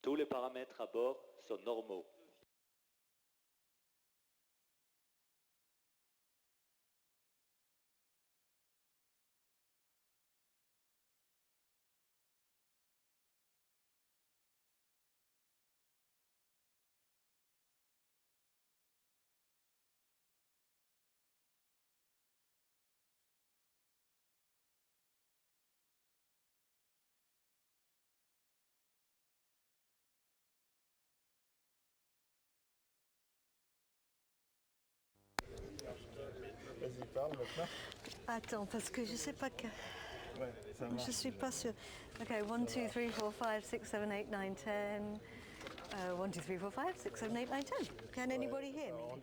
Tous les paramètres à bord sont normaux. Vas-y, parle maintenant. Attends, parce que je sais pas que... Ouais, ça marche. Je suis pas sûre. Okay, 1, 2, 3, 4, 5, 6, 7, 8, 9, 10. 1, 2, 3, 4, 5, 6, 7, 8, 9, 10. Can anybody hear me?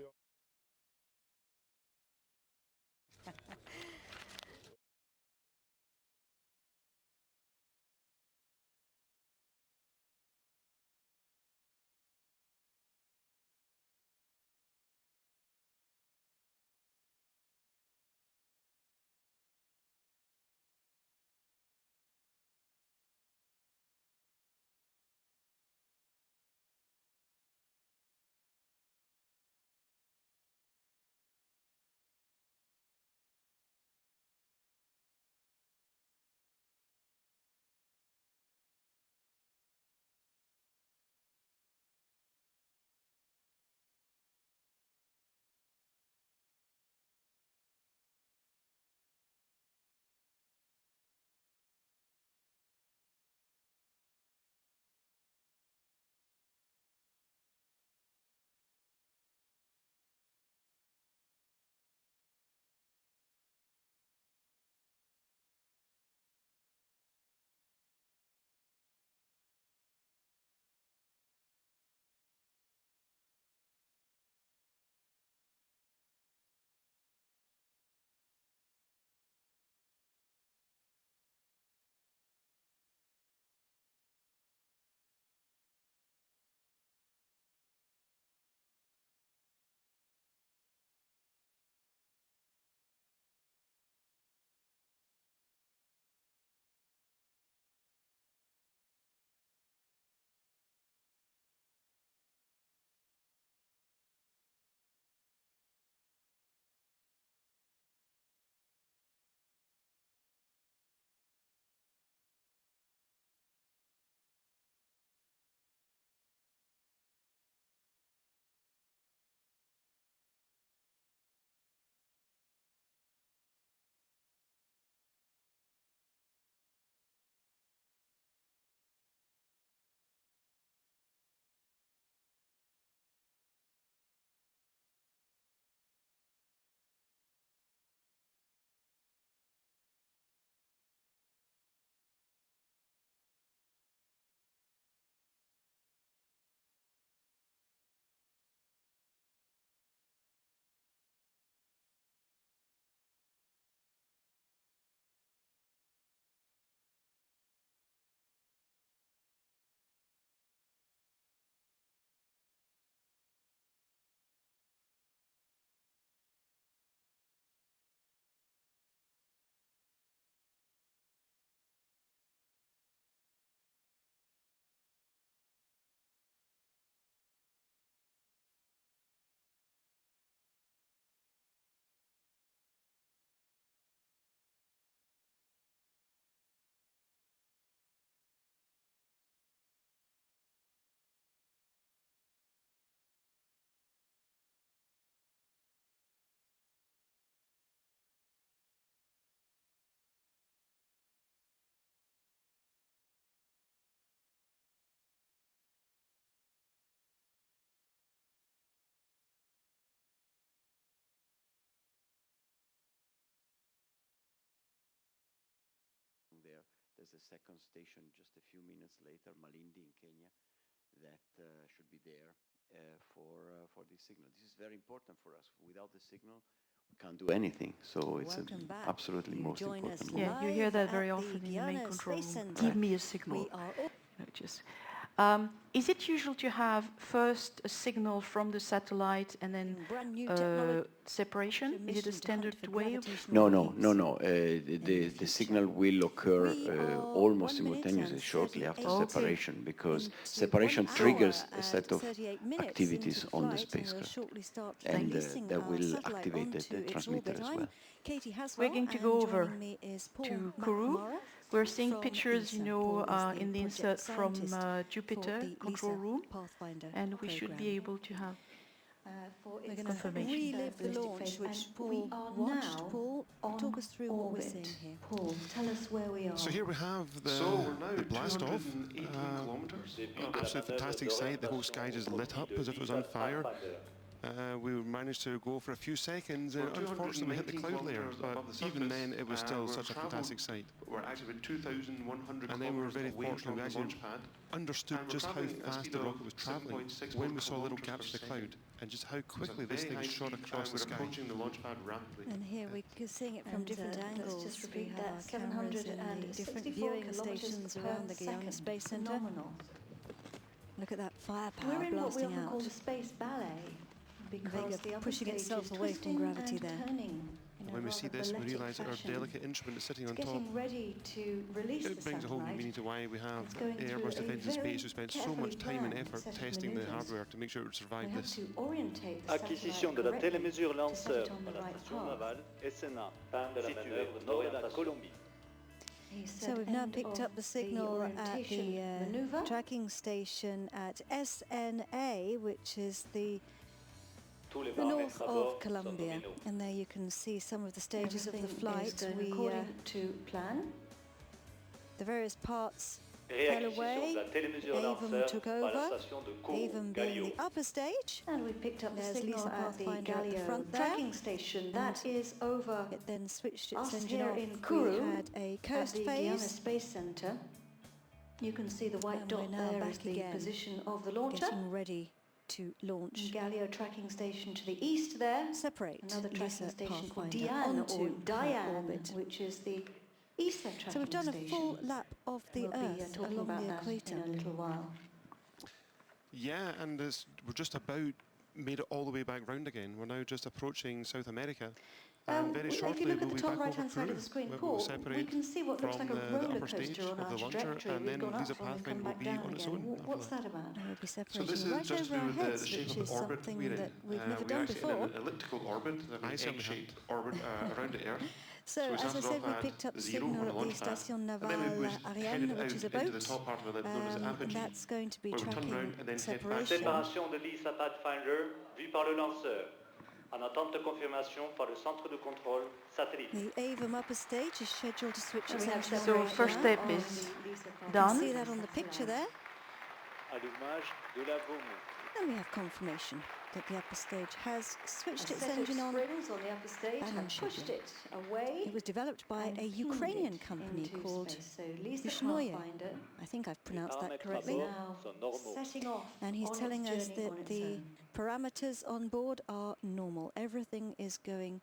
There's a second station just a few minutes later, Malindi in Kenya, that should be there for this signal. This is very important for us. Without the signal, we can't do anything. So it's absolutely most important. Yeah, you hear that very often in the main control room. Give me a signal. Just Is it usual to have first a signal from the satellite and then Brand new technology. separation? Is it a standard way? No. The signal will occur almost simultaneously shortly after separation, because separation triggers a set of activities on the spacecraft, and that will activate the transmitter as well. We're going to go over to Kourou. We're seeing pictures, in the insert from Jupiter control room, and we should be able to have We're going to confirmation. relive the launch, which Paul watched. Paul, talk us through what we're seeing here. Paul, tell us where we are. So here we have the blast off. Absolutely fantastic sight. The whole sky just lit up as if it was on fire. We managed to go for a few seconds and unfortunately hit the cloud layer, but even then it was still such a fantastic sight. And then we were very fortunate, we actually understood just how fast the rocket was travelling when we saw little gaps in the cloud, and just how quickly this thing shot across the sky. And here we're seeing it from different angles. Let's just repeat we have that, our cameras and the different 764 viewing stations around the Guyana Space Centre. Phenomenal. Look at that firepower We're in what we blasting often call out. the space ballet, because the upper pushing stage itself is away from twisting gravity and there. turning in a When we see rather this, we balletic realise that our fashion. delicate instrument is sitting on It's top. getting ready to release It the brings a whole new satellite. meaning to why we have It's going through Airbus a Defence and very Space who spent so carefully much time and planned effort set of testing the manoeuvres. hardware to make sure it would We survive have this. to orientate the Acquisition de satellite la correctly télémesure to set lanceur it on the à la right station path. navale SNA, Fin de la située manœuvre au nord de la d'orientation. Colombie. He So said we've now end picked of up the signal at orientation the maneuver. tracking station at SNA, which is the Tous les north paramètres à bord of sont Colombia. nominaux. And there you can see some of the stages of the Everything is flight. going according to plan. The various parts fell Réacquisition away. de la télémesure Avon lanceur took par la over. station de Kourou, Avon being Galio. the upper stage. And we picked up the There's signal Lisa at the Pathfinder at the Galio front there. tracking station. That is over It then switched its us engine here off. in We Kourou had a at coast the Guyana phase, Space Centre. You can see the white And dot we're now there back is the again, position of the launcher. getting ready to launch. Galio tracking station to the east there. Separate Another tracking Lisa station called Pathfinder Diane onto or her Diane, orbit. which is the eastern tracking So we've done a station. full lap of the We'll be Earth talking along about the that equator. in a little while. Yeah, and we're just about made it all the way back round again. We're now just approaching South America. And very If shortly you look we'll at the be top back over right-hand side of Kourou. the screen, We'll Paul, we separate can see what looks from like a the roller upper stage coaster on of our the launcher, trajectory. and We've then gone up Lisa and then come Pathfinder will back be down on its again. own after What's that. that about? And we'll be So separating this is right just over to our do with heads, the shape which of is the orbit something we're in. that we've never We're done actually before. in an elliptical orbit, a very certainly egg-shaped orbit around the Earth. So, we as I started said, off we at picked up 0 signal on the at the launch pad, Station and then we Navale was Ariane, headed which is a out into the boat, top part of it known as and apogee. that's going to be where we turn tracking around and then head back separation. Séparation de Lisa Pathfinder vue par le lanceur. En attente de confirmation par le centre de contrôle satellite. The Avon upper stage is scheduled to switch its We have engine separation off now now. on You the can Lisa see Pathfinder that on the picture there. Allumage de la baume. And we have confirmation that the upper stage has switched its set of engine on. springs on the upper stage and and pushed schedule. it away. It was developed by and a pinged Ukrainian it company into called space. So Lisa Yushnoye. Pathfinder I think I've pronounced that paramètres à correctly. bord now sont normaux. setting off And he's on telling its us journey on that its the own. parameters on board are normal. Everything is going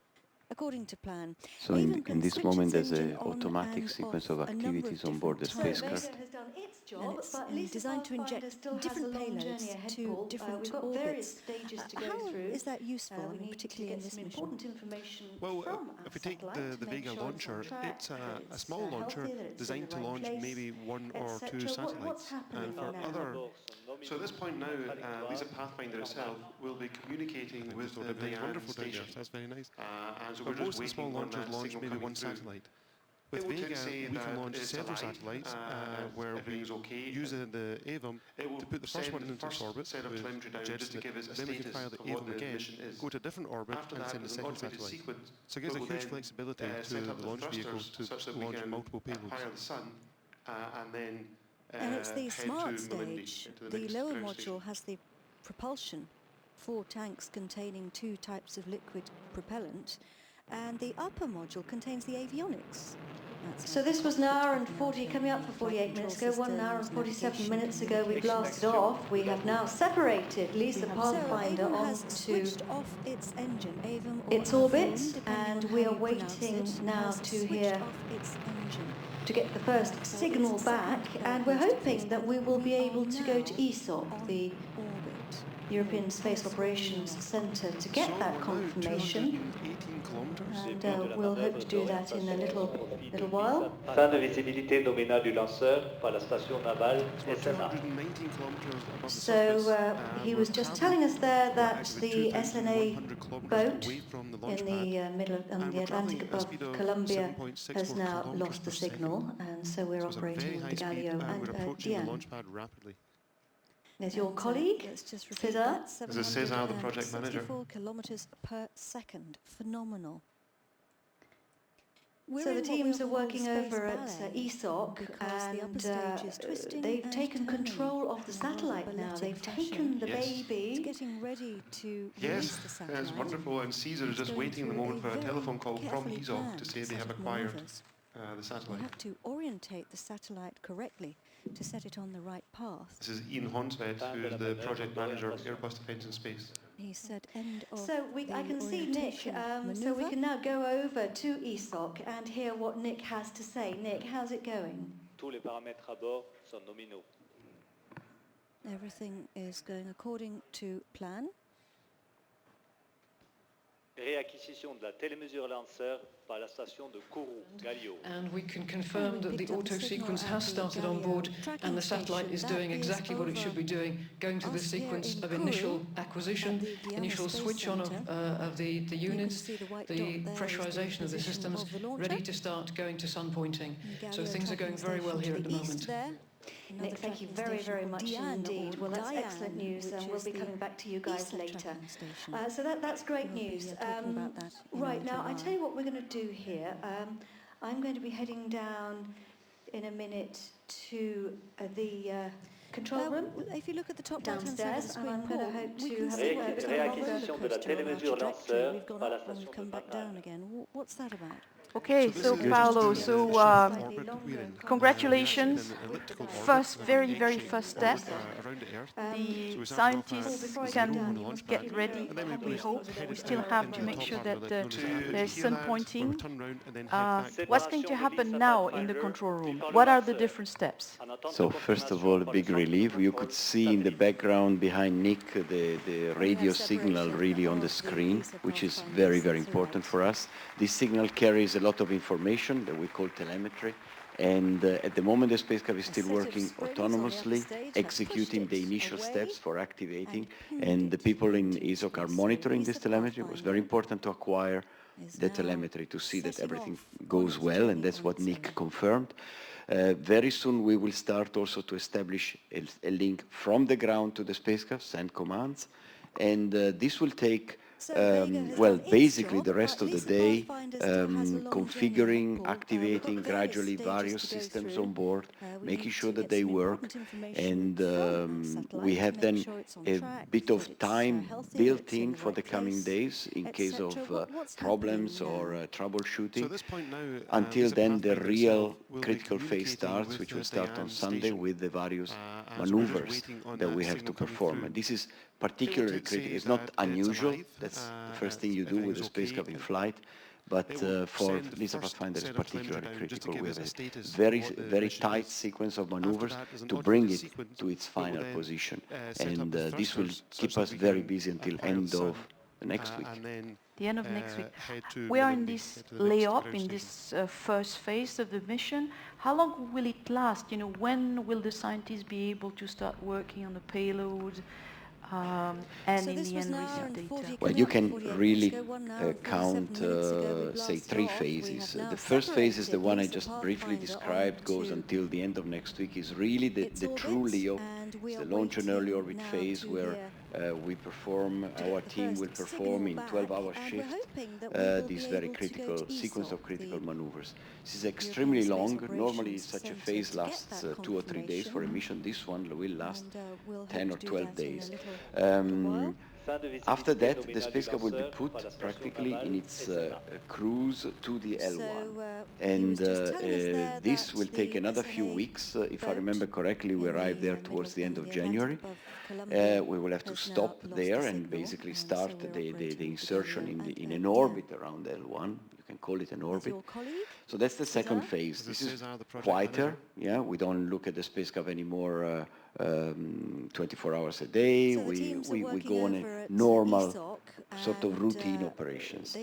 according to plan. So Avon in can this switch moment its there's engine an on automatic and sequence off of a number activities on board the different times. spacecraft. Vega has done its And job, it's but Lisa designed to Pathfinder inject still has different a long payloads journey ahead, to Paul. different We've got orbits. various stages to go How through. is that useful, We and need particularly to in get this some mission? important information Well, from if our we take satellite the to make Vega sure launcher, it's on track, it's that a it's, small launcher healthy, that it's in designed the to right launch place, maybe one or etc. two What's satellites. happening And for now? other So at this point now, Lisa Pathfinder itself will be communicating with the everything's Diane wonderful down there, station. so that's very nice. And so But we're most just of the small waiting on launchers that launch signal maybe coming one through. satellite. With It will Vega, say we can that launch it's several alive, satellites where we everything's okay. use the Avon It will to put the first send one the into its first orbit set of with telemetry down jets just to in it. give us a Then we can status fire the of what Avon the again, mission is. go to a different orbit After and that, send a there's an second automated satellite. sequence So it gives a that will huge then, flexibility to set up the launch vehicle thrusters to such that we launch can multiple payloads. fire the sun and then And it's the head smart to Malindi, stage. into The next lower ground module station. has the propulsion, 4 tanks containing 2 types of liquid propellant, and the upper module contains the avionics. So this was an hour and 40, coming up for 48 minutes ago, 1 hour and 47 minutes ago we blasted off. We have now separated Lisa Pathfinder so Avon has onto switched off its engine, Avon or its Avon, orbit, depending and on we how are you pronounce waiting it, now has to switched hear off its engine. to get the first signal back, and we're hoping that we will be able to go to ESOP, the European Space Operations Centre, to get that confirmation, and we'll hope to do that in a little while. Fin de visibilité nominale du lanceur par la station navale SNA. So he was just telling us there that the SNA boat in the middle of the Atlantic above Colombia has now lost the signal, and so we're operating with the Galileo and Diane. There's your colleague, César. This is César, the project manager. 64 kilometers per second. Phenomenal. So the teams are working over at ESOC, and they've taken control of the satellite now. They've taken the baby. Getting ready to Yes, it's wonderful, and Caesar is just waiting the moment for a telephone call from ESOC to say they have acquired the satellite. You have to orientate the satellite correctly to set it on the right path. This is Ian Honsved, who is the project manager of Airbus Defence and Space. He said end of So I can see Nick, so we can now go over to ESOC and hear what Nick has to say. Nick, how's it going? Tous les paramètres à bord sont nominaux. Everything is going according to plan. Réacquisition de la télémesure lanceur par la station de Kourou, Galileo. And we can confirm that the auto sequence has started on board and the satellite is doing exactly what it should be doing, going to the sequence of initial acquisition, initial switch on of the units, the pressurization of the systems, ready to start going to sun pointing. So things are going very well here at the moment. Nick, thank you very, very much indeed. Well, that's excellent news, and we'll be coming back to you guys later. So that's great news. Right, now, I tell you what we're going to do here. I'm going to be heading down in a minute to the control room If you look at the top downstairs, and I'm going to hope to have a word with Réacquisition de la télémesure lanceur par la station de come back down again. What's that about? Okay, so Paolo, congratulations. Very, very first step. The scientists can get ready, we hope. We still have to make sure that there's sun pointing. What's going to happen now in the control room? What are the different steps? So first of all, a big relief. You could see in the background behind Nick the radio signal really on the screen, which is very, very important for us. This signal carries a lot of information that we call telemetry. And at the moment, the spacecraft is still working autonomously, executing the initial steps for activating. And the people in ESOC are monitoring this telemetry. It was very important to acquire the telemetry to see that everything goes well, and that's what Nick confirmed. Very soon we will start also to establish a link from the ground to the spacecraft, send commands, and this will take well, basically the rest of the day, configuring, activating gradually various systems on board, making sure that they work, and we have then a bit of time built in for the coming days in case of problems or troubleshooting. Until then, the real critical phase starts, which will start on Sunday with the various maneuvers that we have to perform. And this is particularly critical. It's not unusual. That's the first thing you do with a spacecraft in flight. But for LISA Pathfinder, it's particularly critical. We have a very tight sequence of maneuvers to bring it to its final position. And this will keep us very busy until end of next week. The end of next week. We are in this layup, in this first phase of the mission. How long will it last? You know, when will the scientists be able to start working on the payload? And in the end receive data. Well, you can really count, say, 3 phases. The first phase is the one I just briefly described, goes until the end of next week, is really the true LEO, the launch and early orbit phase, where we perform, our team will perform in 12-hour shift this very critical sequence of critical maneuvers. This is extremely long. Normally such a phase lasts 2 or 3 days for a mission. This one will last 10 or 12 days. After that, the spacecraft will be put practically in its cruise to the L1. And this will take another few weeks. If I remember correctly, we arrive there towards the end of January. We will have to stop there and basically start the insertion in an orbit around L1. You can call it an orbit. Your colleague? So that's the second phase. This is quieter. Yeah, we don't look at the spacecraft anymore 24 hours a day. So we go on a normal sort of routine operations.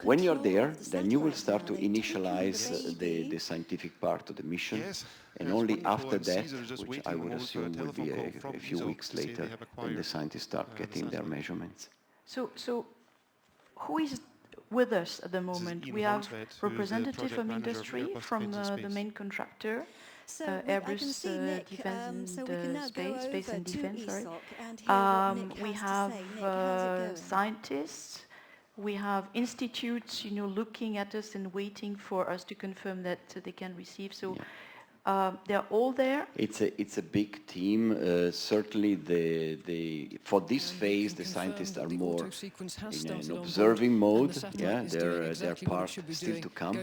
When you're there, then you will start to initialize the scientific part of the mission. Yes. And It's only wonderful. after And that, Caesar is just which waiting I a would moment for a assume will be telephone call a from few ESO weeks to say they later, have when the acquired, scientists start the getting their satellite. measurements. So who is with us at the moment? Ian We have Hansfeld, who's the representative project from manager of industry, Airbus from Defence and the Space. main contractor, So Airbus Defence and Space and Defence, sorry. We have scientists, we have institutes, looking at us and waiting for us to confirm that they can receive. So they're all there. It's a big team. Certainly, for this phase, the scientists are more in an observing mode. Yeah, their part still to come.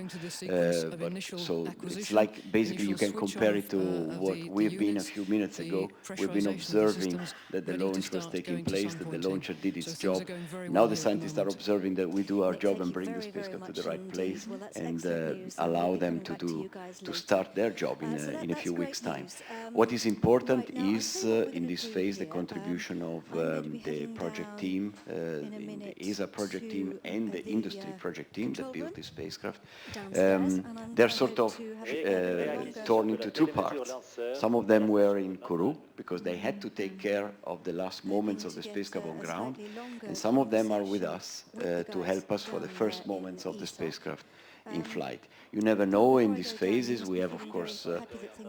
But so it's like basically you can compare it to what we've been a few minutes ago. We've been observing that the launch was taking place, that the launcher did its job. Now the scientists are observing that we do our job and bring the spacecraft to the right place and allow them to start their job in a few weeks' time. What is important is, in this phase, the contribution of the project team, the ESA project team and the industry project team that built this spacecraft. They're sort of torn into two parts. Some of them were in Kourou because they had to take care of the last moments of the spacecraft on ground, and some of them are with us to help us for the first moments of the spacecraft in flight. You never know in these phases. We have, of course,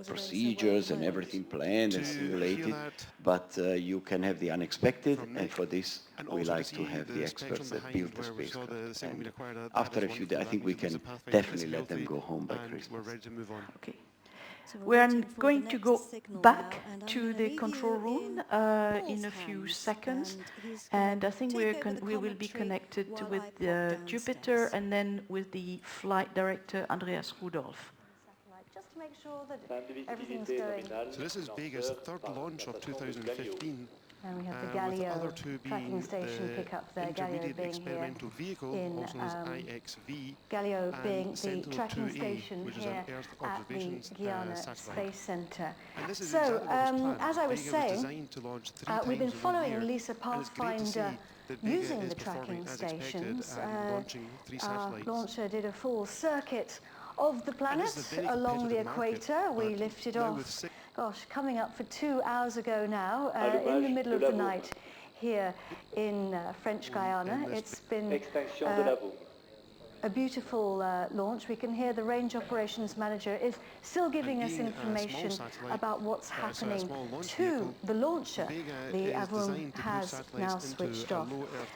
procedures and everything planned and simulated, but you can have the unexpected, and for this we like to have the experts that build the spacecraft. And after a few days, I think we can definitely let them go home by Christmas. We're ready to move on. Okay. We're going to go back to the control room in a few seconds, and I think we will be connected with Jupiter and then with the flight director Andreas Rudolph. Just to make sure that everything's going. So this is Vega's third launch of 2015. And we have the with the Galileo other two tracking being station the pick up there, Galileo intermediate being experimental here vehicle, in also known as IXV, Galileo and being the Sentinel tracking 2A, station which is here an Earth at the observations Guyana satellite. Space Center. And this is So, exactly what was planned. as I was Vega saying, designed to launch 3 we've been times in 1 following year, Lisa and it's great to see Pathfinder that Vega using is the performing tracking as expected stations. and launching 3 Our satellites. launcher did a full circuit of the planet this is a very along the competitive market, equator. We but lifted now off, with 6 coming up for 2 hours ago now, in the middle of the night here in French Guiana. It's been a beautiful launch. We can hear the range operations manager is still giving us information about what's happening to the launcher. The Avrum has now switched off.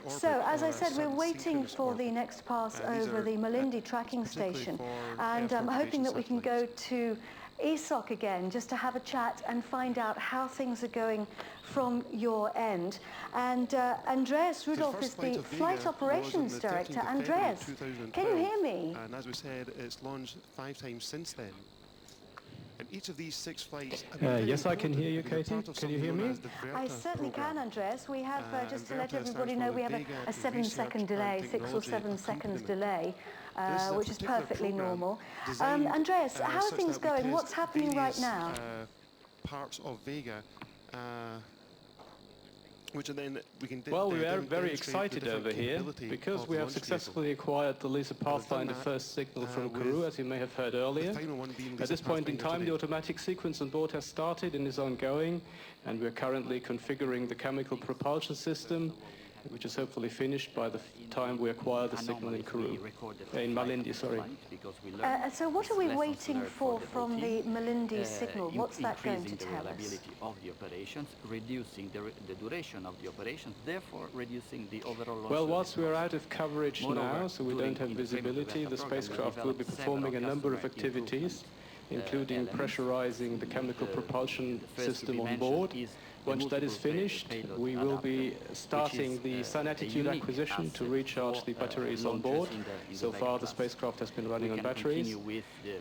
So, as I said, we're waiting for the next pass over the Malindi tracking station, and I'm hoping that we can go to ESOC again just to have a chat and find out how things are going from your end. And Andreas Rudolph is the Flight Operations Director. Andreas, can you hear me? And as we said, it's launched 5 times since then. And each of these 6 flights... yes, I can hear you, Katie. Can you hear me? I certainly can, Andreas. We have, just to let everybody know, we have a 7-second delay, 6 or 7 seconds delay, which is perfectly normal. Andreas, how are things going? What's happening right now? Parts of Vega, which then we can well, we are very excited over here because we have successfully acquired the Lisa Pathfinder first signal from Kourou, as you may have heard earlier. At this point in time, the automatic sequence on board has started and is ongoing, and we're currently configuring the chemical propulsion system, which is hopefully finished by the time we acquire the signal in Kourou, in Malindi, sorry. So what are we waiting for from the Malindi signal? What's that going to tell us? Of the operations, reducing the duration of the operations, therefore reducing the overall loss. Well, whilst we're out of coverage now, so we don't have visibility, the spacecraft will be performing a number of activities, including pressurizing the chemical propulsion system on board. Once that is finished, we will be starting the sun attitude acquisition to recharge the batteries on board. So far, the spacecraft has been running on batteries,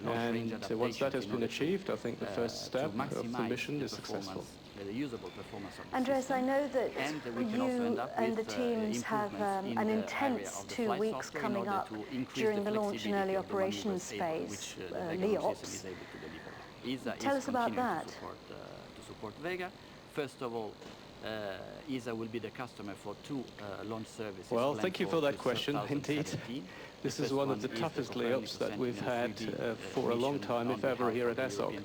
and once that has been achieved, I think the first step of the mission is successful. the usable performance of the Andres, system. I know that And we can also you end up and the with, teams have improvements in an the intense area of the 2 flight weeks software in coming order up to increase during the the launch and flexibility early of the operations maneuvers able, phase, which the Vega LEOPS. system is able to deliver. ESA Tell is us about continuing that. to support Vega. First of all, ESA will be the customer for 2 launch services. Well, thank you for that question. Indeed, 2017. this is one of the toughest layups that we've had for a long time, if ever, here at ESOC,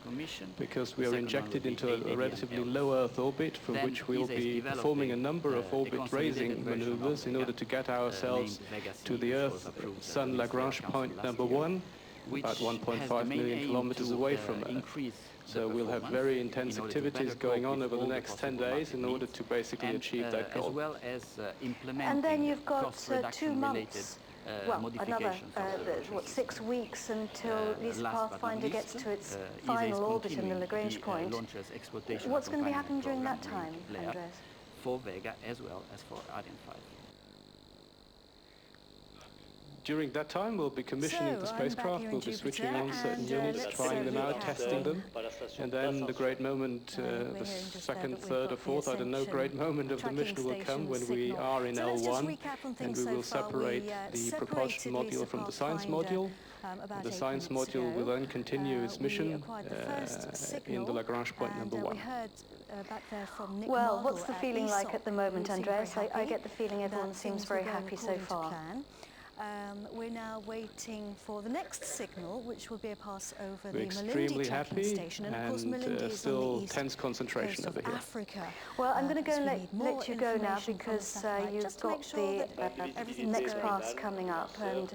because we are injected into a relatively low Earth orbit, from which we will be performing a number of orbit-raising maneuvers in order to get ourselves to the Earth-Sun Lagrange point number 1, about 1.5 million kilometers away from Earth. So we'll have very intense activities going on over the next 10 days in order to basically achieve that goal. As well as implementing And then you've got 2 months, related well, another, modifications 6 weeks until LISA last but not Pathfinder gets least, to its ESA is final orbit in the continuing Lagrange the, point. launcher's exploitation What's going to be happening accompanying during that program time, named Andres? for Vega as well as for Ariane 5. During that time, we'll be commissioning the spacecraft, we'll be switching on certain units, trying them out, testing them, and then the great moment, the second, third, or fourth, I don't know, great moment of the mission will come when we are in L1, and we will separate the propulsion module from the science module. The science module will then continue its mission in the Lagrange point number 1. Well, what's the feeling like at the moment, Andres? I get the feeling everyone seems very happy so far. We're now waiting for the next signal, which will be a pass over We're the extremely Malindi tracking happy station, and of course Malindi is still on the east tense concentration coast over of here. Africa. Well, I'm going to go and we need let you go now because you've got the next pass coming up, and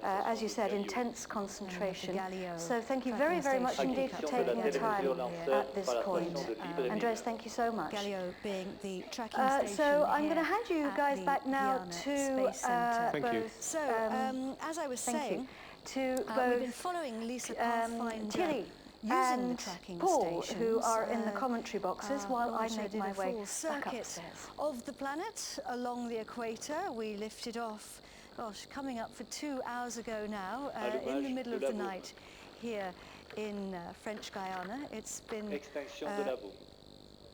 as you said, intense concentration. So thank you very, very much indeed for taking the time at this point. Andres, thank you so much. Galileo being the tracking station. So I'm going to hand you guys back now to both. So, as I was saying, to we've both been following LISA Pathfinder Thierry using the and tracking Paul, stations, who are in the commentary boxes, while I make my way back circuit upstairs. of the planet along the equator. We lifted off, gosh, coming up for 2 hours ago now, in the middle of the night here in French Guiana. It's been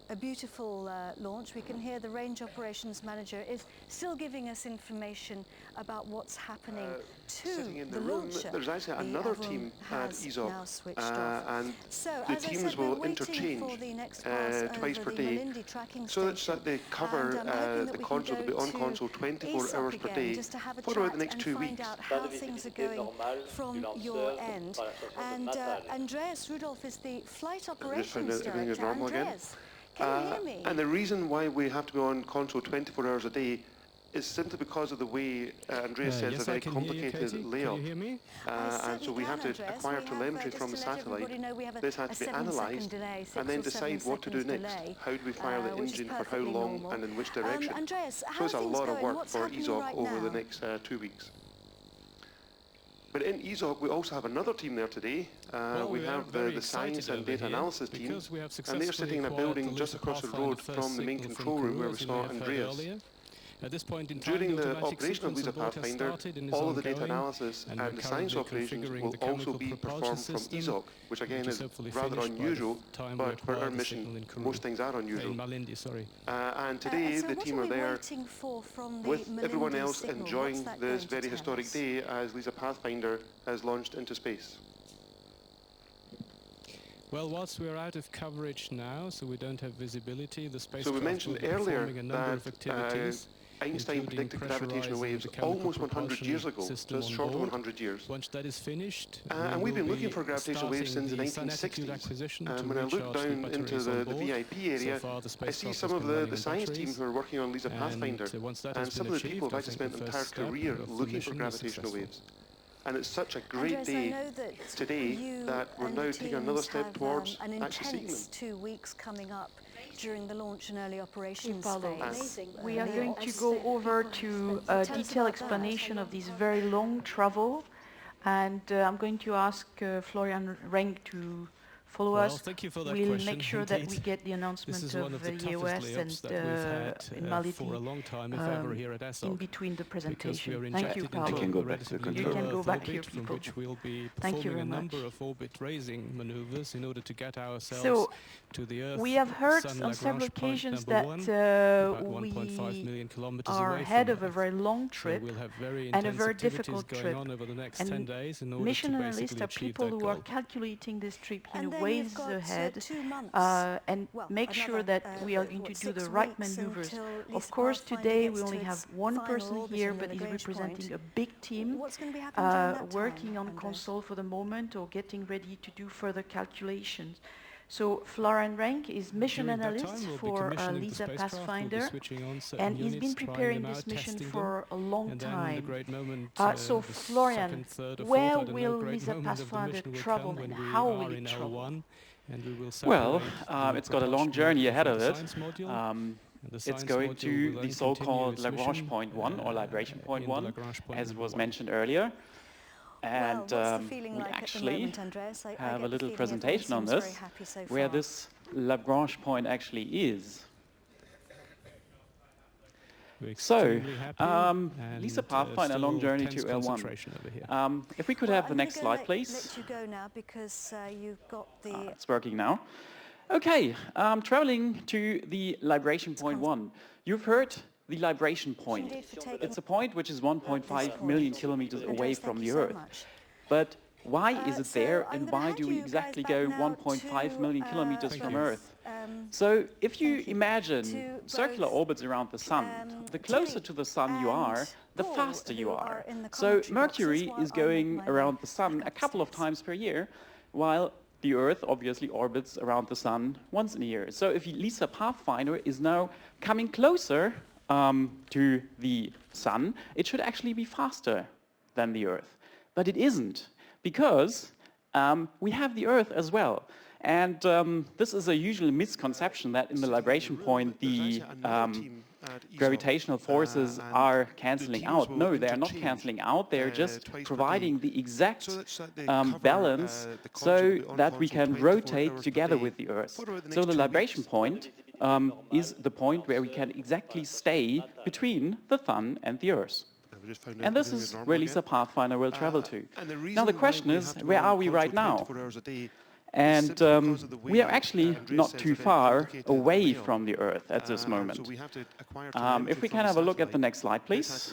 a beautiful launch. We can hear the range operations manager is still giving us information about what's happening to sitting in the room, launcher. there's actually The another Avron team at has ESOC, now switched off. and So, the as I teams said, will we're waiting interchange for the next pass twice over per the day, Malindi tracking so that station. they cover And I'm hoping that the we console can will be go on to console 24 ESOC hours per again, day just to have a for about chat the next and 2 find weeks. out how things are going from your end. And Andreas Rudolph is the flight operations everything is director. normal again. Andreas, can you hear me? And the reason why we have to be on console 24 hours a day is simply because of the way Andreas says yes, a very I can hear you, complicated Katie. layout. Can you hear me? And so we have to acquire telemetry from the satellite. This has to be analysed and then decide what to do next. How do we fire the engine, for how long, and in which direction? Andreas, So it's a lot of work for ESOC over the next 2 weeks. But in ESOC, we also have another team there today. We have the science and data analysis team, and they're sitting in a building just across the road from the main control room where we saw Andreas. At this point in time, During the the operation of LISA Pathfinder, all of the data analysis and the science operations will also be performed from ESOC, which again is rather unusual, but for our mission, most things are unusual. And today, the team are there with everyone else enjoying this very historic day as LISA Pathfinder has launched into space. Well, whilst we're out of coverage now, so we don't have visibility, the spacecraft So we mentioned earlier a number of activities, Einstein predicted gravitational waves almost 100 years ago, just short of 100 years. Once that is finished, and we've been looking for gravitational waves since the 1960s. And when I look down into the VIP area, I see some of the science team who are working on LISA Pathfinder, and some of the people have actually spent an entire career looking for gravitational waves. And it's such a great day today that we're now taking another step towards actually seeing them. 2 weeks coming up during the launch and early operations phase. We are going to go over to a detailed explanation of this very long travel, and I'm going to ask Florian Renk to follow us. Thank you for that we'll question. make sure Indeed. that we get the announcement This is of one of the toughest EOS layups and that we've in had Malindi for a long time, if ever, here at ESOC. in between the presentation. Thank you, Into Paolo. a can go back to relatively control. You can go low back Earth here, orbit, from people. which we'll be Thank you performing very a much. number of orbit-raising maneuvers in order to get ourselves So to the Earth. we have heard Sun on several Lagrange point occasions number that one, about 1.5 we million kilometers are away ahead from of a Earth. very long So trip we'll have very and a intense very activities difficult going trip. on over the next And 10 days in order mission to analysts basically are achieve people that who goal. are calculating this trip And then ways you've got, ahead 2 months. and Well, make sure another, that we are going to do 6 the right weeks maneuvers. until Of Lisa course, Pathfinder today gets we to only its have one final person orbit here, in but he's Lagrange representing point. a big team What's going to be happening during that working time, on Andres? console for the moment or getting ready to do further calculations. So Florian Rank is mission During that analyst time, we'll be for commissioning the Lisa spacecraft, we'll be Pathfinder, switching on certain and he's been units, trying preparing them this out, mission testing for a long and then the time. great moment, So the Florian, second, third or where fourth, I don't know, will great Lisa moment of the Pathfinder mission will travel come and when we how are will it in travel? L1 and we will Well, separate the it's got a long propulsion journey module ahead from of the it. science module. And the It's science going module to will the then so-called continue its Lagrange mission, point 1 or libration point in the 1, Lagrange point as number was 1. mentioned earlier. And well, what's the feeling we like actually at the moment, Andreas? I have get a the little feeling presentation on everyone seems this, very happy so where far. this Lagrange point actually is. We're So, extremely happy Lisa and, Pathfinder, long still journey tense to L1. concentration over here. If we could Well, have the I'm next gonna slide, please. let you go now because you've got the... It's working now. Okay, traveling to the libration point 1. You've heard the libration point. It's a point which is 1.5 million kilometers away from the Earth. But why is it there, and why do we exactly go 1.5 million kilometers from Earth? So if you imagine circular orbits around the Sun, the closer to the Sun you are, the faster you are. So Mercury is going around the Sun a couple of times per year, while the Earth obviously orbits around the Sun once in a year. So if Lisa Pathfinder is now coming closer to the Sun, it should actually be faster than the Earth. But it isn't, because we have the Earth as well. And this is a usual misconception that in the libration point the gravitational forces are cancelling out. No, they are not cancelling out. They are just providing the exact balance so that we can rotate together with the Earth. So the libration point is the point where we can exactly stay between the Sun and the Earth. And this is where Lisa Pathfinder will travel to. Now the question is, where are we right now? And we are actually not too far away from the Earth at this moment. If we can have a look at the next slide, please.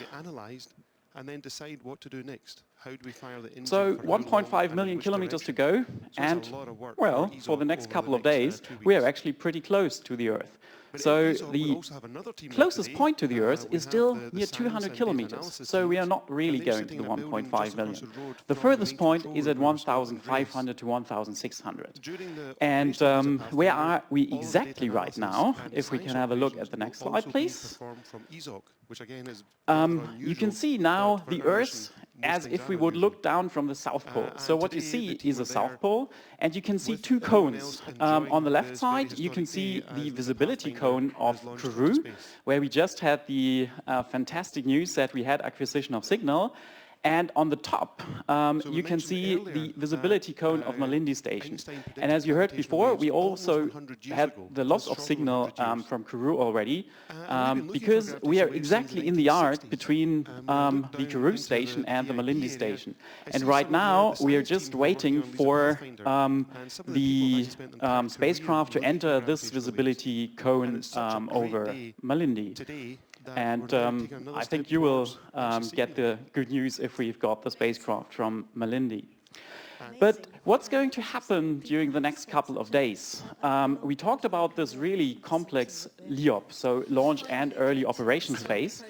And then decide what to do next. How do we fire the engine? So 1.5 million kilometers to go, and well, for the next couple of days, we are actually pretty close to the Earth. So the closest point to the Earth is still near 200 kilometers, so we are not really going to the 1.5 million. The furthest point is at 1,500 to 1,600. And where are we exactly right now? If we can have a look at the next slide, please. You can see now the Earth as if we would look down from the South Pole. So what you see is a South Pole, and you can see two cones. On the left side, you can see the visibility cone of Kourou, where we just had the fantastic news that we had acquisition of signal. And on the top, you can see the visibility cone of Malindi Station. And as you heard before, we also had the loss of signal from Kourou already, because we are exactly in the arc between the Kourou Station and the Malindi Station. And right now, we are just waiting for the spacecraft to enter this visibility cone over Malindi. And I think you will get the good news if we've got the spacecraft from Malindi. But what's going to happen during the next couple of days? We talked about this really complex LEOP, so launch and early operations phase,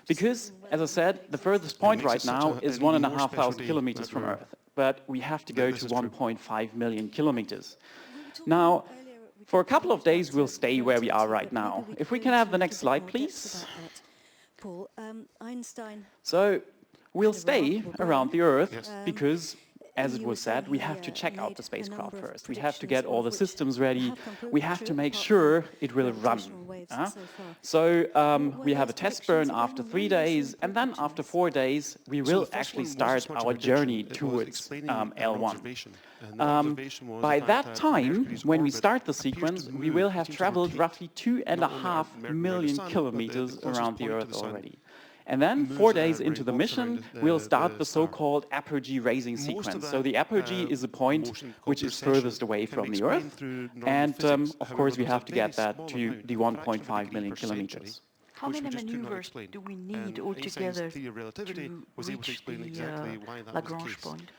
because, as I said, the furthest point right now is 1,500 kilometers from Earth, but we have to go to 1.5 million kilometers. Now, for a couple of days, we'll stay where we are right now. If we can have the next slide, please. So we'll stay around the Earth because, as it was said, we have to check out the spacecraft first. We have to get all the systems ready. We have to make sure it will run. So we have a test burn after 3 days, and then after 4 days, we will actually start our journey towards L1. By that time, when we start the sequence, we will have traveled roughly 2.5 million kilometers around the Earth already. And then 4 days into the mission, we'll start the so-called apogee raising sequence. So the apogee is a point which is furthest away from the Earth. And of course, we have to get that to the 1.5 million kilometers. How many maneuvers do we need altogether to reach the Lagrange point?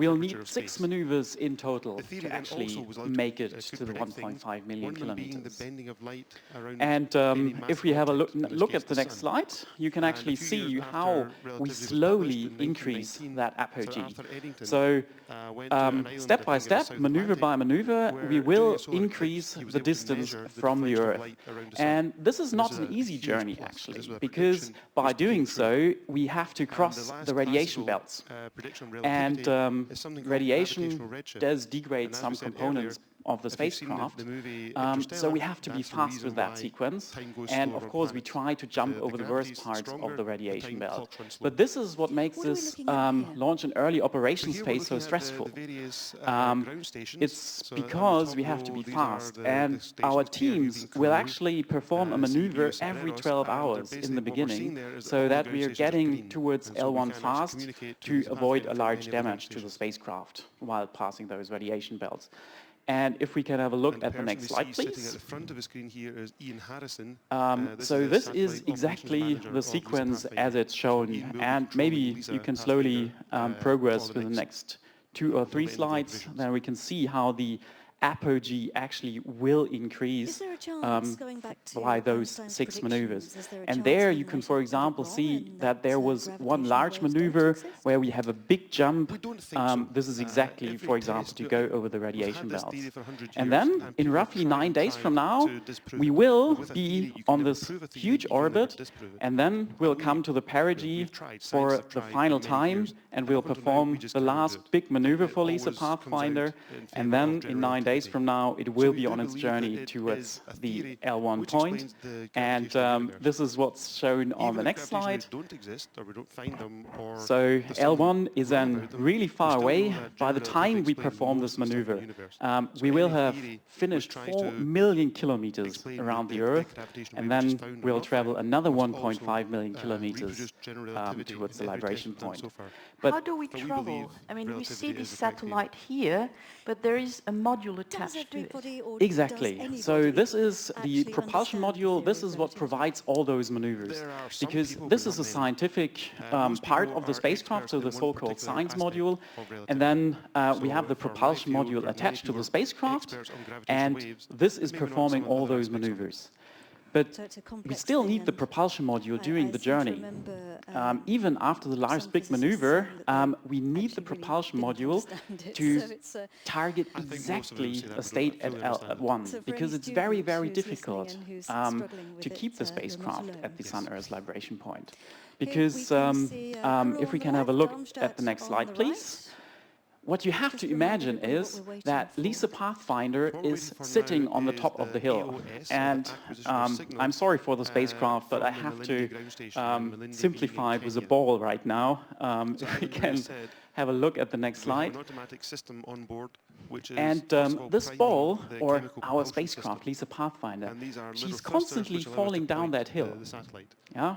We'll need 6 maneuvers in total to actually make it to the 1.5 million kilometers. And if we have a look at the next slide, you can actually see how we slowly increase that apogee. So step by step, maneuver by maneuver, we will increase the distance from the Earth. And this is not an easy journey, actually, because by doing so, we have to cross the radiation belts. And radiation does degrade some components of the spacecraft, so we have to be fast with that sequence, and of course we try to jump over the worst parts of the radiation belt. But this is what makes this launch and early operations phase so stressful. It's because we have to be fast, and our teams will actually perform a maneuver every 12 hours in the beginning, so that we are getting towards L1 fast to avoid a large damage to the spacecraft while passing those radiation belts. And if we can have a look at the next slide, please. At the front of the screen here is Ian Harrison. So this is exactly the sequence as it's shown, and maybe you can slowly progress with the next 2 or 3 slides, then we can see how the apogee actually will increase by those 6 maneuvers. And there you can, for example, see that there was one large maneuver where we have a big jump. This is exactly, for example, to go over the radiation belts. And then, in roughly 9 days from now, we will be on this huge orbit, and then we'll come to the perigee for the final time, and we'll perform the last big maneuver for LISA Pathfinder, and then in 9 days from now, it will be on its journey towards the L1 point. And this is what's shown on the next slide. So L1 is then really far away. By the time we perform this maneuver, we will have finished 4 million kilometers around the Earth, and then we'll travel another 1.5 million kilometers towards the libration point. But how do we travel? I mean, we see this satellite here, but there is a module attached to it. Exactly. So this is the propulsion module. This is what provides all those maneuvers, because this is a scientific part of the spacecraft, so the so-called science module. And then we have the propulsion module attached to the spacecraft, and this is performing all those maneuvers. But we still need the propulsion module during the journey. Even after the last big maneuver, we need the propulsion module to target exactly a state at L1, because it's very, very difficult to keep the spacecraft at the Sun-Earth libration point. Because if we can have a look at the next slide, please. What you have to imagine is that LISA Pathfinder is sitting on the top of the hill. And I'm sorry for the spacecraft, but I have to simplify it with a ball right now. If we can have a look at the next slide. And this ball, or our spacecraft, LISA Pathfinder, she's constantly falling down that hill. Yeah.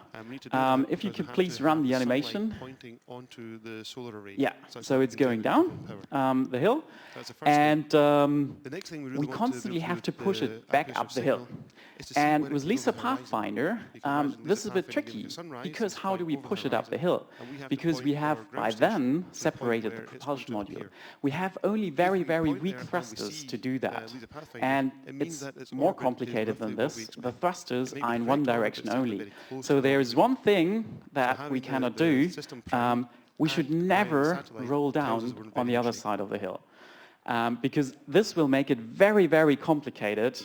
If you could please run the animation. Yeah. So it's going down the hill, and we constantly have to push it back up the hill. And with LISA Pathfinder, this is a bit tricky, because how do we push it up the hill? Because we have by then separated the propulsion module. We have only very, very weak thrusters to do that. And it's more complicated than this. The thrusters are in one direction only. So there is one thing that we cannot do. We should never roll down on the other side of the hill. Because this will make it very, very complicated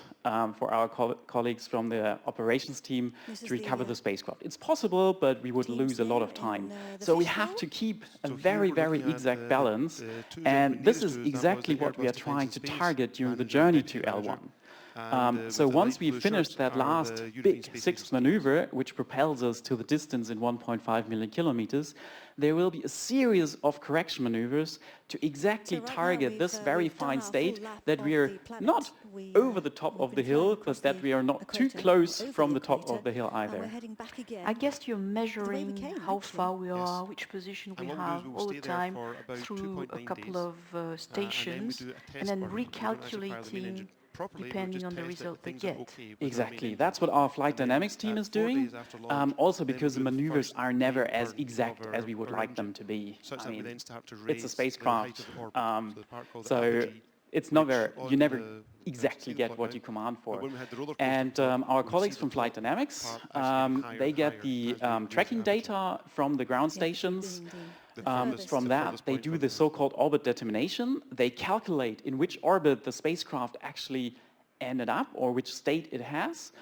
for our colleagues from the operations team to recover the spacecraft. It's possible, but we would lose a lot of time. So we have to keep a very, very exact balance, and this is exactly what we are trying to target during the journey to L1. So once we finish that last big sixth maneuver, which propels us to the distance in 1.5 million kilometers, there will be a series of correction maneuvers to exactly target this very fine state that we are not over the top of the hill, but that we are not too close from the top of the hill either. I guess you're measuring how far we are, which position we have all the time through a couple of stations, and then recalculating depending on the result they get. Exactly, that's what our flight dynamics team is doing, also because the maneuvers are never as exact as we would like them to be. I mean, it's a spacecraft, so it's never, you never exactly get what you command for. And our colleagues from Flight Dynamics, they get the tracking data from the ground stations. From that, they do the so-called orbit determination. They calculate in which orbit the spacecraft actually ended up or which state it has.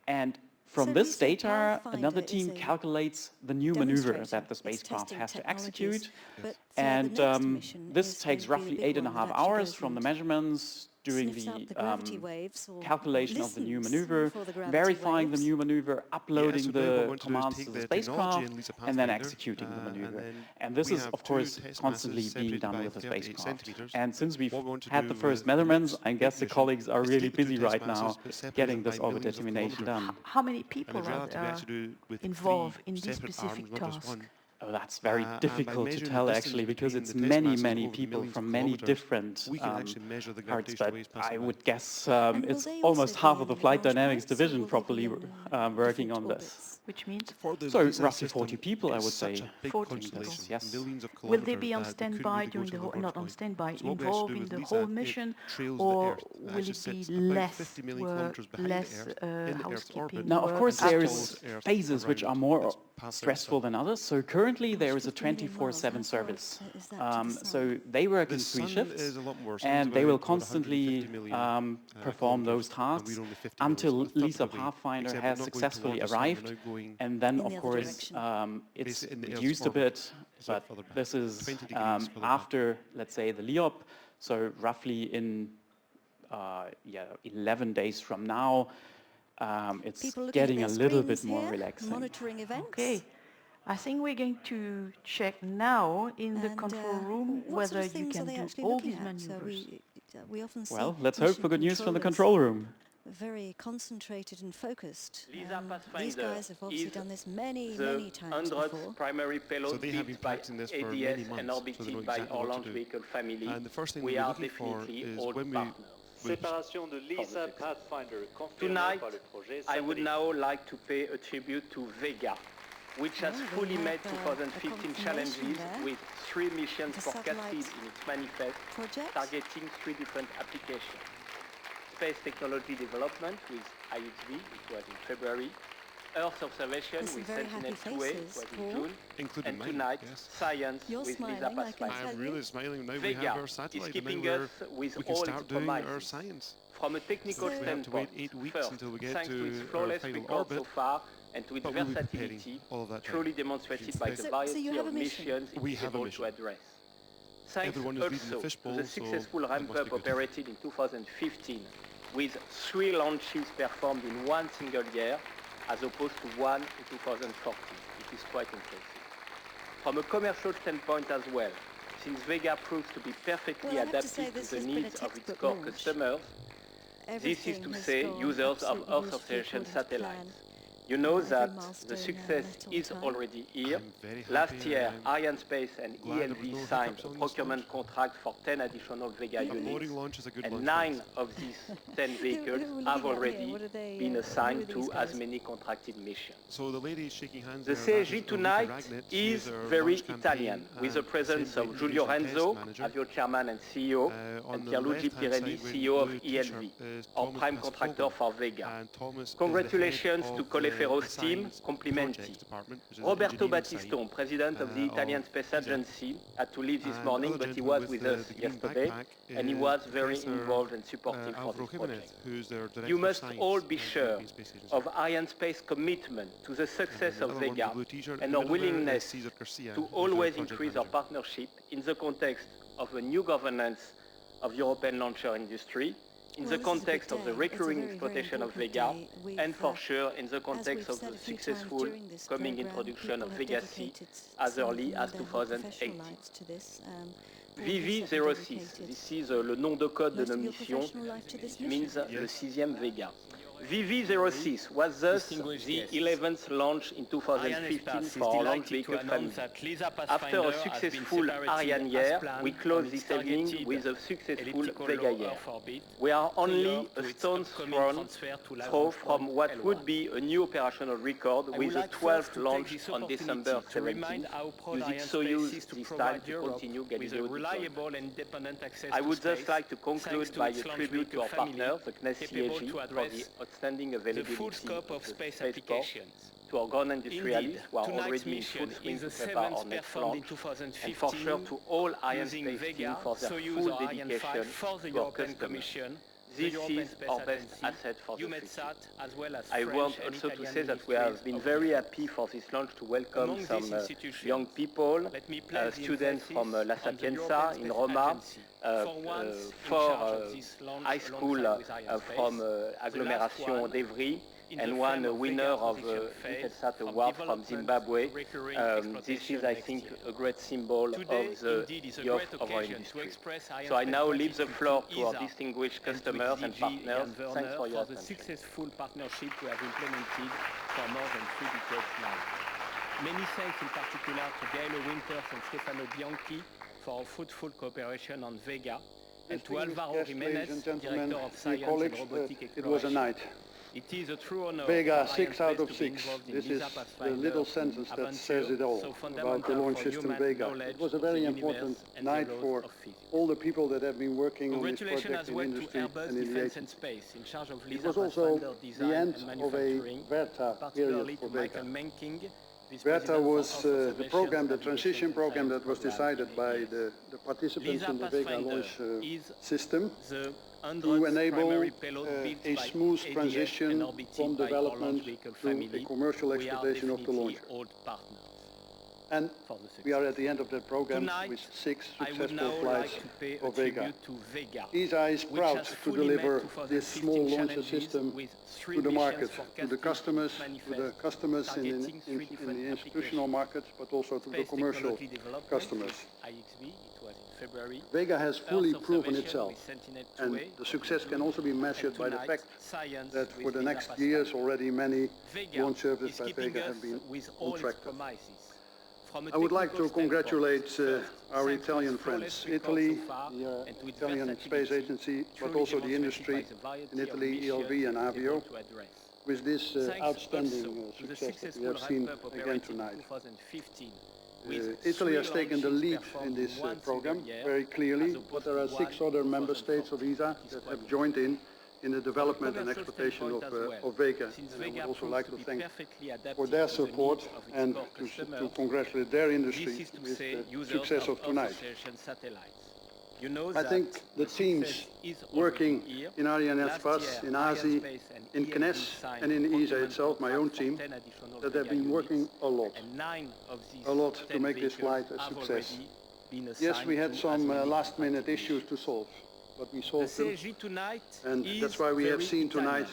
And from this data, another team calculates the new maneuver that the spacecraft has to execute. And this takes roughly 8.5 hours from the measurements, doing the calculation of the new maneuver, verifying the new maneuver, uploading the commands to the spacecraft, and then executing the maneuver. And this is, of course, constantly being done with the spacecraft. And since we've had the first measurements, I guess the colleagues are really busy right now getting this orbit determination done. How many people are involved in this specific task? Oh, that's very difficult to tell, actually, because it's many, many people from many different parts, but I would guess it's almost half of the flight dynamics division properly working on this. Which means? So roughly 40 people, I would say. 40 people, yes. Will they be on standby during the whole, not on standby, involved in the whole mission, or will it be less work, less housekeeping? Now, of course, there's phases which are more stressful than others. So currently there is a 24/7 service. So they work in 3 shifts, and they will constantly perform those tasks until LISA Pathfinder has successfully arrived. And then, of course, it's reduced a bit, but this is after, let's say, the LEOP, so roughly in 11 days from now, it's getting a little bit more relaxing. Monitoring events. Okay. I think we're going to check now in the control room whether you can do all these maneuvers. Well, let's hope for good news from the control room. Very concentrated and focused. These guys have obviously done this many times before. The 100th primary payload built by ADS and orbited by our launch vehicle family. We are definitely all partners. Séparation de LISA Pathfinder confirmée Tonight, par le projet I would now like to pay a tribute to Vega, which has fully met 2015 challenges with 3 missions forecasted in its manifest, targeting 3 different applications. Space technology development with IHV, it was in February, Earth observation with Sentinel-2A, it was in June, and tonight, science with LISA Pathfinder. I'm really smiling now. Vega we have our satellite, is keeping us with all its promises. From a technical standpoint, first, thanks to its flawless record so far, and to its versatility, truly demonstrated by the variety of missions it is able to address. Thanks also to the successful ramp-up operated in 2015, with 3 launches performed in 1 single year, as opposed to 1 in 2014. It is quite impressive. From a commercial standpoint as well, since Vega proves to be perfectly adapted to the needs of its core customers, this is to say users of Earth observation satellites. You know that the success is already here. Last year, Arianespace and ELV signed a procurement contract for 10 additional Vega units, and 9 of these 10 vehicles have already been assigned to as many contracted missions. So the lady shaking hands. The CSG tonight is very Italian, with the presence of Giulio Renzo, Avio chairman and CEO, and Pierluigi Pirelli, CEO of ELV, our prime contractor for Vega. Congratulations to Coleferro's team, Complimenti. Roberto Battiston, president of the Italian Space Agency, had to leave this morning, but he was with us yesterday, and he was very involved and supportive for this project. You must all be sure of Arianespace's commitment to the success of Vega and our willingness to always increase our partnership in the context of a new governance of European launcher industry, in the context of the recurring exploitation of Vega, and for sure in the context of the successful coming introduction of Vega C as early as 2018. VV06, this is le nom de code de nos missions, it means le 6e Vega. VV06 was thus the 11th launch in 2015 for our launch vehicle family. After a successful Ariane year, we close this evening with a successful Vega year. We are only a stone's throw from what would be a new operational record with a 12th launch on December 17, using Soyuz this time to continue Galileo deployment. I would just like to conclude by a tribute to our partner, the CNES CAG, for the outstanding availability of the spaceport, to our ground industrialists who are already in full swing to prepare our next launch, and for sure to all Arianespace team for their full dedication to our customers. This is our best asset for the future. I want also to say that we have been very happy for this launch to welcome some young people, students from La Sapienza in Roma, 4 high school from Agglomération d'Evry, and one winner of Intelsat Award from Zimbabwe. This is, I think, a great symbol of the youth of our industry. So I now leave the floor to our distinguished customers and partners. Thanks for your attention. The successful partnership we have implemented for more than 3 decades now. Many thanks in particular to Gaëlo Winters and Stefano Bianchi for our fruitful cooperation on Vega, and to Alvaro Jimenez, Director of Science and Robotic Exploration. It was a night. It is a true honor. Vega 6 out of 6. This is the little sentence that says it all about the launch system Vega. It was a very important night for all the people that have been working on this project in industry and in the agency. It was also the end of a VERTA period for Vega. VERTA was the program, the transition program that was decided by the participants in the Vega launch system to enable a smooth transition from development to a commercial exploitation of the launcher. And we are at the end of that program with 6 successful flights of Vega. ESA is proud to deliver this small launcher system to the market, to the customers in the institutional market, but also to the commercial customers. Vega has fully proven itself, and the success can also be measured by the fact that for the next years already many launch services by Vega have been contracted. I would like to congratulate our Italian friends, Italy, the Italian Space Agency, but also the industry in Italy, ELV and Avio, with this outstanding success that we have seen again tonight. Italy has taken the lead in this program very clearly, but there are 6 other member states of ESA that have joined in the development and exploitation of Vega. And I would also like to thank for their support and to congratulate their industry with the success of tonight. I think the teams working in Arianespace, in ASI, in CNES and in ESA itself, my own team, that have been working a lot to make this flight a success. Yes, we had some last-minute issues to solve, but we solved them, and that's why we have seen tonight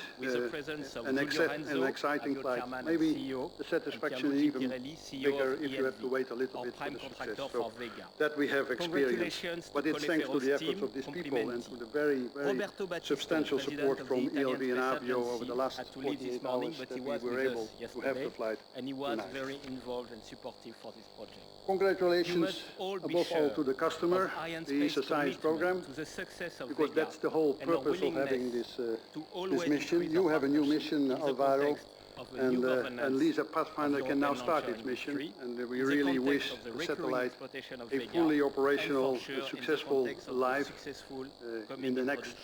an exciting flight. Maybe the satisfaction is even bigger if you have to wait a little bit for the success. So that we have experienced, but it's thanks to the efforts of these people and to the very, very substantial support from ELV and Avio over the last 48 hours that we were able to have the flight and he was very involved and supportive for this project. Congratulations above all to the customer, the ESA Science program, because that's the whole purpose of having this mission. You have a new mission, Alvaro, and LISA Pathfinder can now start its mission, and we really wish the satellite a fully operational, successful life in the next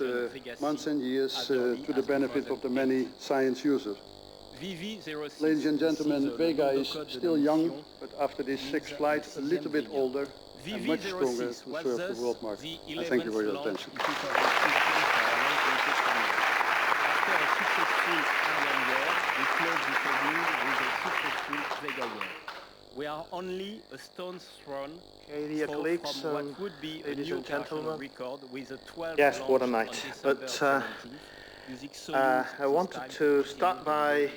months and years to the benefit of the many science users. Ladies and gentlemen, Vega is still young, but after this 6th flight, a little bit older and much stronger to serve the world market. I thank you for your attention. After a successful Ariane year, we close this evening with a successful Vega year. We are only a stone's throw dear colleagues, from what would be a ladies new and gentlemen. record with a 12 Yes, what a launch night. on December But 17th, using Soyuz I wanted this time to for start by deployment.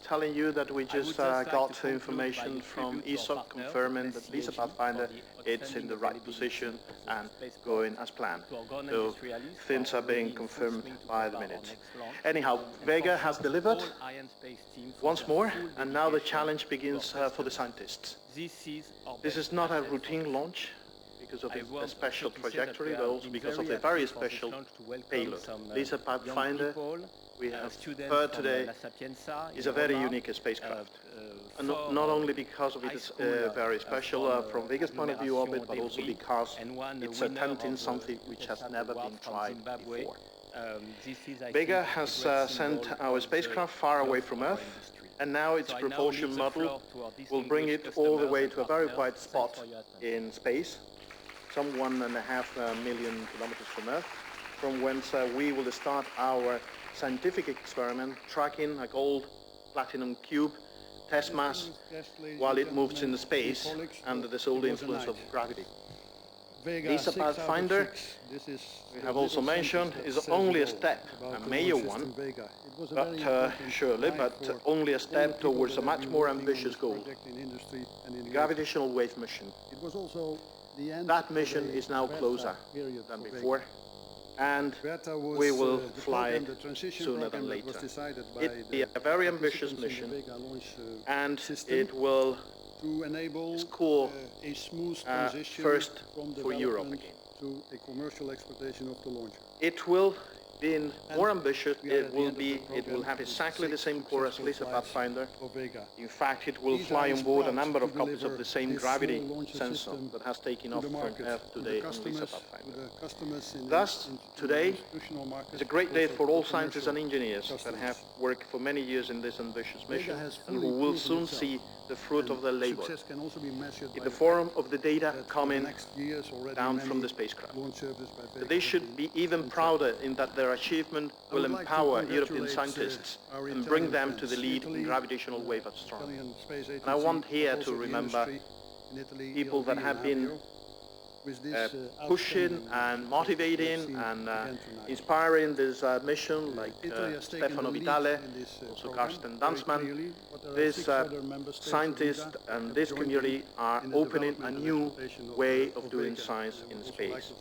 telling you that we just like got to information conclude by from the tribute to our ESOC partner, confirming that the LISA CAG, Pathfinder for the it's in the outstanding right availability position of and spacecraft, going as planned. to our Gone So Industrialis things for are being already in full confirmed swing to by the prepare our minute. next launch, Anyhow, and Vega for has delivered all Ariane space team for once their more, full and now the dedication challenge begins to our for the customers. scientists. This is not a routine launch because of its special trajectory, but also because of the very special payload. LISA Pathfinder, we have heard today, is a very unique spacecraft. And not only because of its very special from Vega's point of view orbit, but also because it's attempting something which has never been tried before. Vega has sent our spacecraft far away from Earth, and now its propulsion model will bring it all the way to a very bright spot in space, some 1.5 million kilometers from Earth, from whence we will start our scientific experiment tracking a gold platinum cube test mass while it moves in space under the sole influence of gravity. LISA Pathfinder, we have also mentioned, is only a step, a major one, but surely, but only a step towards a much more ambitious goal, the gravitational wave mission. That mission is now closer than before, and we will fly it sooner than later. It will be a very ambitious mission, and it will score first for Europe again. It will be more ambitious. It will have exactly the same core as LISA Pathfinder. In fact, it will fly on board a number of copies of the same gravity sensor that has taken off from Earth today on LISA Pathfinder. Thus, today is a great day for all scientists and engineers that have worked for many years in this ambitious mission and who will soon see the fruit of their labor in the form of the data coming down from the spacecraft. But they should be even prouder in that their achievement will empower European scientists and bring them to the lead in gravitational wave astronomy. And I want here to remember people that have been pushing and motivating and inspiring this mission, like Stefano Vitale, also Karsten Dansman. This scientist and this community are opening a new way of doing science in space.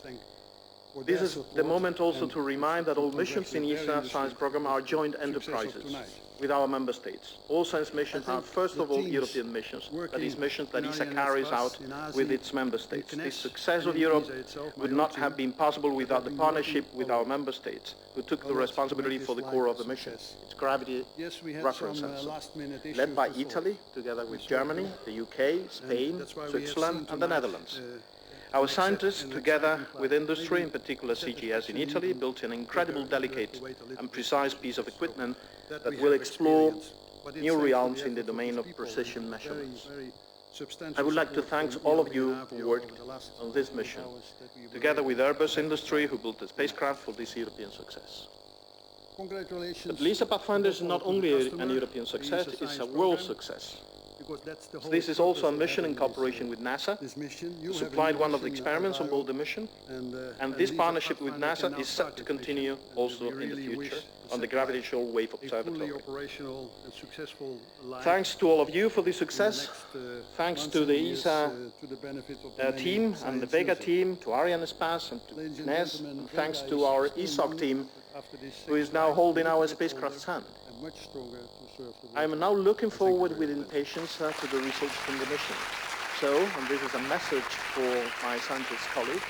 This is the moment also to remind that all missions in ESA science program are joint enterprises with our member states. All science missions are first of all European missions, that is missions that ESA carries out with its member states. The success of Europe would not have been possible without the partnership with our member states, who took the responsibility for the core of the mission, its gravity reference sensor, led by Italy, together with Germany, the UK, Spain, Switzerland and the Netherlands. Our scientists, together with industry, in particular CGS in Italy, built an incredible, delicate and precise piece of equipment that will explore new realms in the domain of precision measurements. I would like to thank all of you who worked on this mission, together with Airbus industry, who built the spacecraft for this European success. But LISA Pathfinder is not only an European success, it's a world success. This is also a mission in cooperation with NASA, who supplied one of the experiments on board the mission, and this partnership with NASA is set to continue also in the future on the Gravitational Wave Observatory. Thanks to all of you for the success, thanks to the ESA team and the Vega team, to Arianespace and to CNES, and thanks to our ESOC team, who is now holding our spacecraft's hand. I am now looking forward with impatience to the results from the mission. So, and this is a message for my scientist colleague,